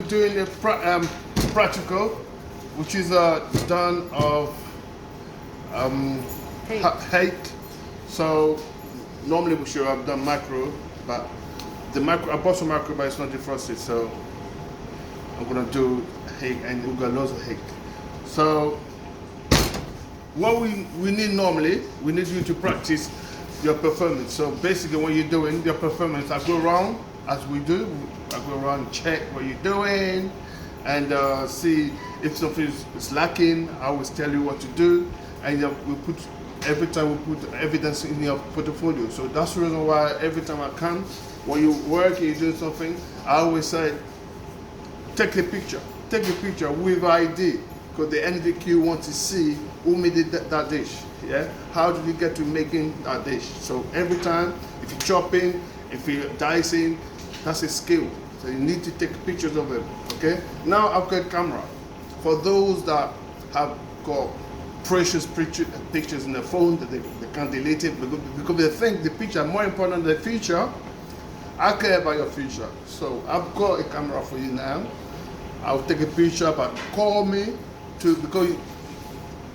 Doing a practical, which is done of hate. So normally we should have done macro, but the macro, I bought some macro, but it's not defrosted. So I'm gonna do hate, and we've got loads of hate. So what we need normally, we need you to practice your performance. So basically, when you're doing your performance, I go around as we do. I go around, check what you're doing, and see if something is lacking. I always tell you what to do, and we put every time we put evidence in your portfolio. So that's the reason why every time I come, when you work, you're doing something, I always say, take a picture with ID, because the NVQ wants to see who made that dish. Yeah, how did you get to making that dish? So every time, if you're chopping, if you're dicing, that's a skill. So you need to take pictures of it. Okay. Now I've got a camera. For those that have got precious pictures in their phone that they can't delete it because they think the picture more important than the future. I care about your future. So I've got a camera for you now. I'll take a picture, but call me because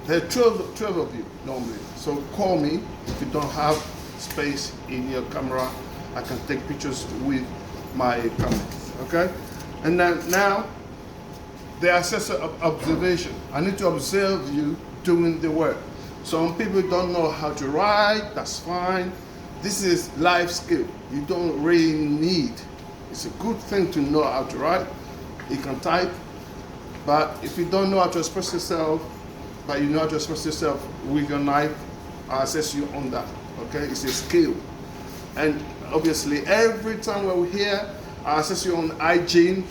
there are 12 of you normally. So call me if you don't have space in your camera. I can take pictures with my camera. Okay? And then now the assessor of observation. I need to observe you doing the work. Some people don't know how to write, that's fine. This is life skill. You don't really need. It's a good thing to know how to write. You can type, but if you don't know how to express yourself, but you know how to express yourself with your knife, I assess you on that. Okay, it's a skill. And obviously, every time we're here, I assess you on hygiene.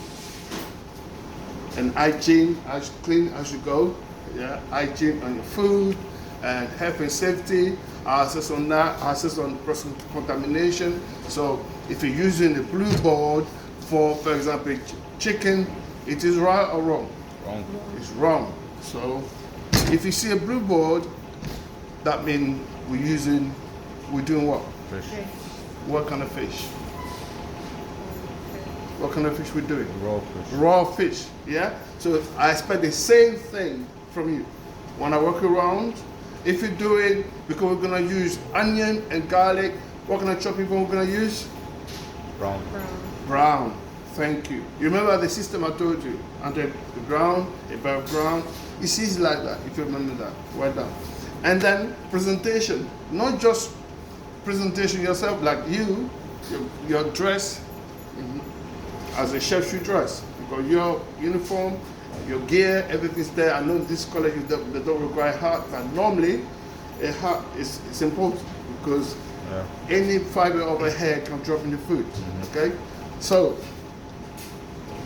And hygiene, as clean as you go. Yeah, hygiene on your food and health and safety. I assess on that. I assess on personal contamination. So if you're using the blue board for example, chicken, it is right or wrong? Wrong. It's wrong. So if you see a blue board, that means we're doing what? Fish. What kind of fish? What kind of fish we're doing? Raw fish. Raw fish, yeah? So I expect the same thing from you. When I walk around, if you do it, because we're gonna use onion and garlic, what kind of chopping board we're gonna use? Brown. Brown. Thank you. You remember the system I told you? Under the ground, above ground. It's easy like that, if you remember that. Well done. And then presentation. Not just presentation yourself, like your dress, as a chef should dress. Because your uniform, your gear, everything's there. I know this color they don't require hat, but normally a hat is important because any fiber of a hair can drop in the food. Okay? So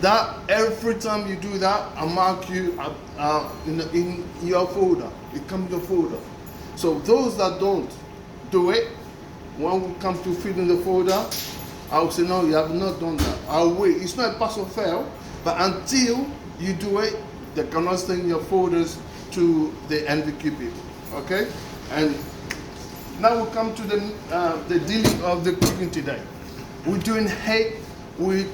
that every time you do that, I mark you in your folder. It comes in your folder. So those that don't do it, when we come to fill in the folder, I will say, no, you have not done that. I'll wait. It's not a pass or fail, but until you do it, they cannot send your folders to the NVQ people. Okay? And now we come to the dealing of the cooking today. We're doing hake with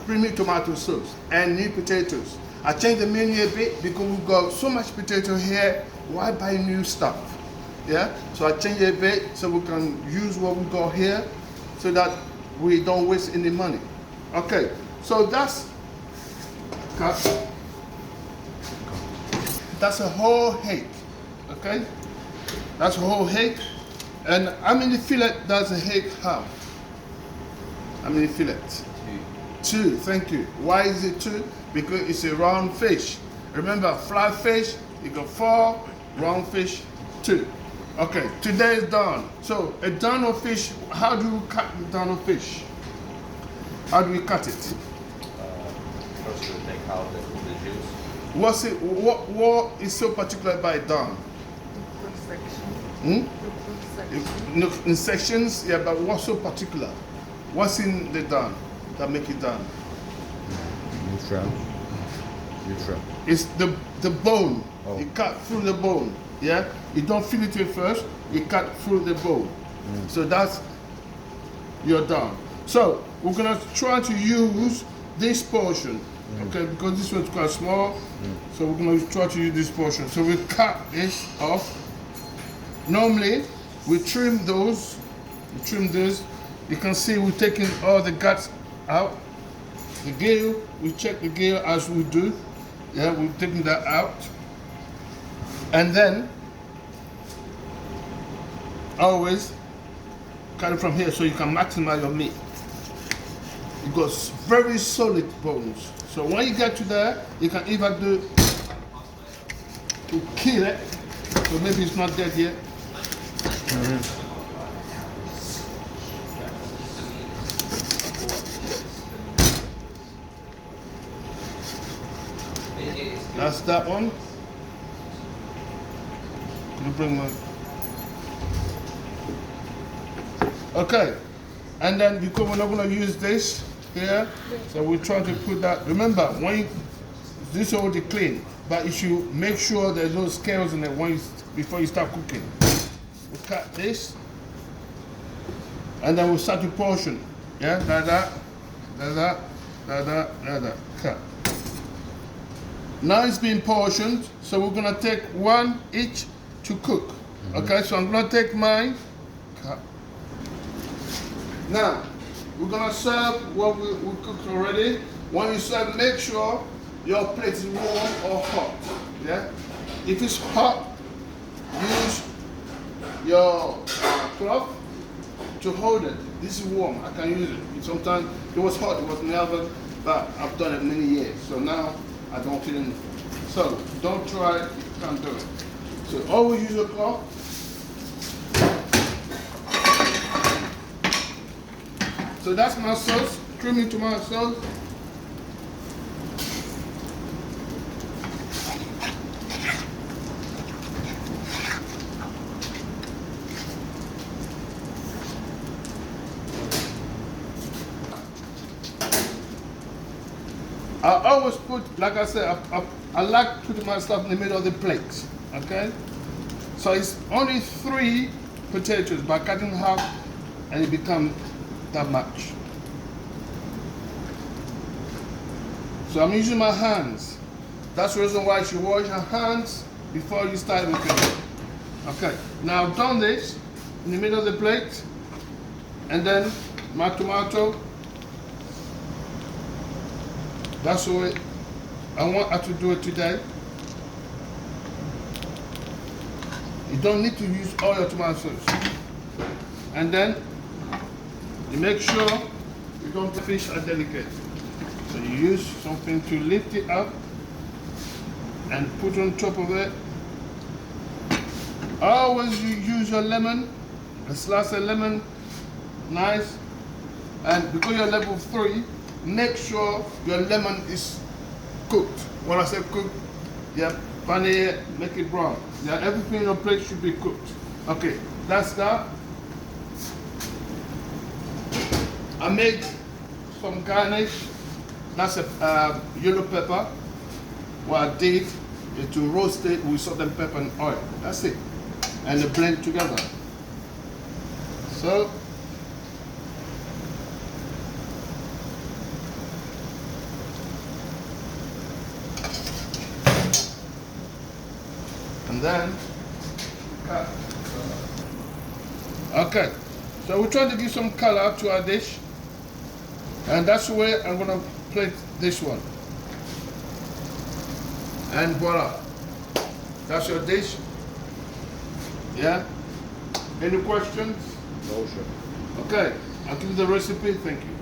creamy tomato sauce and new potatoes. I changed the menu a bit because we've got so much potato here. Why buy new stuff? Yeah? So I changed it a bit so we can use what we got here so that we don't waste any money. Okay, so that's a whole hake. Okay? That's a whole hake. And how many fillet does a hake have? How many fillets? Two, thank you. Why is it two? Because it's a round fish. Remember, flat fish, you got 4, round fish, 2. Okay, today is done. So a down of fish, how do you cut the down of fish? How do we cut it? First we take out the juice. What is so particular by down? In sections, yeah, but what's so particular? What's in the down that make it down? Neutral. It's the bone. Oh. You cut through the bone. Yeah? You don't fillet it first, you cut through the bone. So that's your down. So we're gonna try to use this portion Okay, because this one's quite small, so we're gonna try to use this portion. So we cut this off. Normally, we trim those. We trim this. You can see we're taking all the guts out. The gill, we check the gill as we do. Yeah, we're taking that out. And then, always cut it from here so you can maximize your meat. It got very solid bones. So when you get to there, you can either do to kill it, so maybe it's not dead yet. That's that one. You bring one. Okay, and then because we're not going to use this here, so we're trying to put that. Remember, when you, this is already clean, but you should make sure there's no scales in it when you, before you start cooking. We cut this, and then we'll start to portion. Yeah, like that, like that, like that, like that. Cut. Now it's being portioned, so we're gonna take one each to cook. Okay, so I'm gonna take mine. Cut. Now, we're gonna serve what we cooked already. When you serve, make sure your plate is warm or hot. Yeah? If it's hot, use your cloth to hold it. This is warm, I can use it. Sometimes it was hot, it was never, but I've done it many years. So now I don't feel anything. So don't try it if you can't do it. So always use your cloth. So that's my sauce, creamy tomato sauce. I always put, like I said, I like putting my stuff in the middle of the plate, okay? So it's only 3 potatoes, but cutting half and it becomes that much. So I'm using my hands. That's the reason why you should wash your hands before you start cooking. Okay, now I've done this in the middle of the plate, and then my tomato. That's the way I want her to do it today. You don't need to use all your tomato sauce. And then you make sure you don't fish are delicate. So you use something to lift it up and put on top of it. Always you use your lemon, a slice of lemon, nice. And because you're level 3, make sure your lemon is cooked. When I say cooked, yeah, pan it, make it brown. Yeah, everything in your plate should be cooked. Okay, that's that. I made some garnish. That's a yellow pepper. What I did is to roast it with salt and pepper and oil. That's it. And they blend together. So, and then cut. Okay, so we're trying to give some color to our dish, and that's the way I'm gonna plate this one. And voila, that's your dish. Yeah. Any questions? No, sure. Okay, I'll give you the recipe. Thank you.